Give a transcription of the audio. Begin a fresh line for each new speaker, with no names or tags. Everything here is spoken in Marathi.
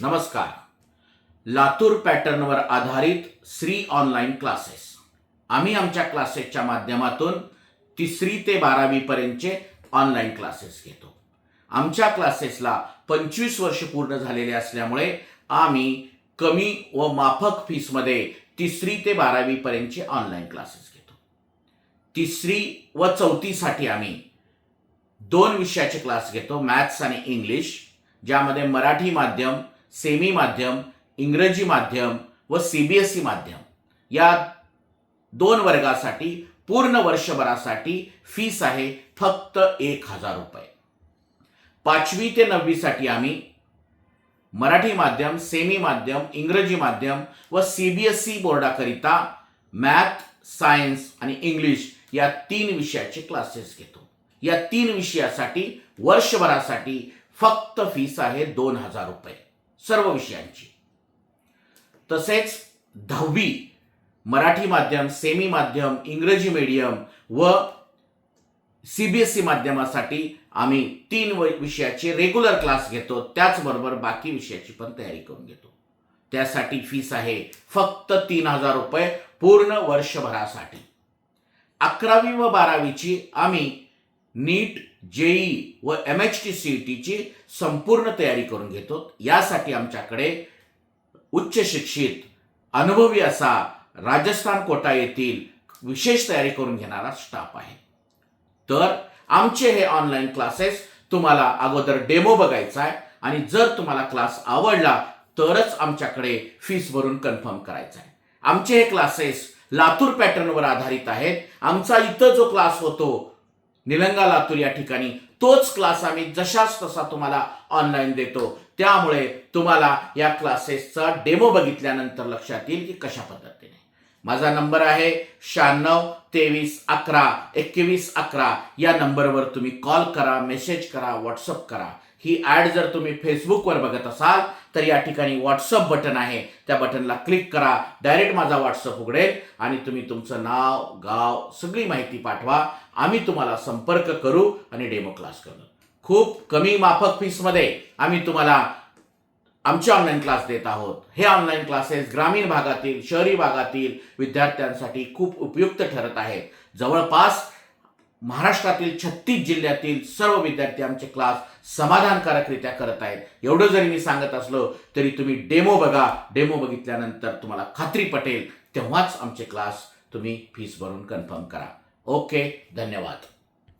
नमस्कार. लातूर पॅटर्नवर आधारित श्री ऑनलाईन क्लासेस. आम्ही आमच्या क्लासेसच्या माध्यमातून 3री ते 12वी पर्यंतचे ऑनलाईन क्लासेस घेतो. आमच्या क्लासेसला 25 वर्ष पूर्ण झालेले असल्यामुळे आम्ही कमी व माफक फीसमध्ये 3री ते 12वी पर्यंतचे ऑनलाईन क्लासेस घेतो. 3री व 4थीसाठी आम्ही 2 विषयाचे क्लास घेतो, मॅथ्स आणि इंग्लिश, ज्यामध्ये मराठी माध्यम, सेमी माध्यम, इंग्रजी माध्यम व CBSE माध्यम या 2 वर्गासाठी पूर्ण वर्षभरासाठी फीस आहे फक्त 1000 रुपये. 5वी ते 9वी साठी आम्ही मराठी माध्यम, सेमी माध्यम, इंग्रजी माध्यम व CBSE बोर्डाकरिता मॅथ, सायन्स आणि इंग्लिश या 3 विषयाचे क्लासेस घेतो. या 3 विषयासाठी वर्षभरासाठी फक्त फीस आहे 2000 रुपये सर्व विषयांची. तसेच 10वी मराठी माध्यम, सेमी माध्यम, इंग्रजी मीडियम व CBSE माध्यमासाठी आम्ही 3 विषयाचे रेग्युलर क्लास घेतो. त्याचबरोबर बाकी विषयाची पण तयारी करून घेतो. त्यासाठी फीस आहे फक्त 3000 रुपये पूर्ण वर्षभरासाठी. 11वी व 12वीची आम्ही नीट, JEE व MHT CETची संपूर्ण तयारी करून घेतो. यासाठी आमच्याकडे उच्च शिक्षित, अनुभवी असा राजस्थान कोटा येथील विशेष तयारी करून घेणारा स्टाफ आहे. तर आमचे हे ऑनलाईन क्लासेस तुम्हाला अगोदर डेमो बघायचा आहे आणि जर तुम्हाला क्लास आवडला तरच आमच्याकडे फीस भरून कन्फर्म करायचा आहे. आमचे हे क्लासेस लातूर पॅटर्नवर आधारित आहेत. आमचा इथं जो क्लास होतो निलंगा लातूर या ठिकाणी, तोच क्लास आम्ही जशाच तसा तुम्हाला ऑनलाईन देतो. त्यामुळे तुम्हाला या क्लासेसचा डेमो बघितल्यानंतर लक्षात येईल की कशा पद्धतीने. माझा नंबर आहे 96 23 11 21 11. या नंबरवर तुम्ही कॉल करा, मेसेज करा, व्हॉट्सअप करा. ही ॲड जर तुम्ही फेसबुकवर बघत असाल तर या ठिकाणी व्हॉट्सअप बटन आहे, त्या बटनला क्लिक करा. डायरेक्ट माझा व्हॉट्सअप उघडेल आणि तुम्ही तुमचं नाव, गाव, सगळी माहिती पाठवा. आम्ही तुम्हाला संपर्क करू आणि डेमो क्लास करू. खूप कमी माफक फीसमध्ये आम्ही तुम्हाला आमचे ऑनलाईन क्लास देत आहोत. हे ऑनलाईन क्लासेस ग्रामीण भागातील, शहरी भागातील विद्यार्थ्यांसाठी खूप उपयुक्त ठरत आहेत. जवळपास महाराष्ट्रातील 36 जिल्ह्यातील सर्व विद्यार्थी आमचे क्लास समाधानकारकरित्या करत आहेत. एवढं जरी मी सांगत असलो तरी तुम्ही डेमो बघा. डेमो बघितल्यानंतर तुम्हाला खात्री पटेल, तेव्हाच आमचे क्लास तुम्ही फीस भरून कन्फर्म करा. ओके, धन्यवाद.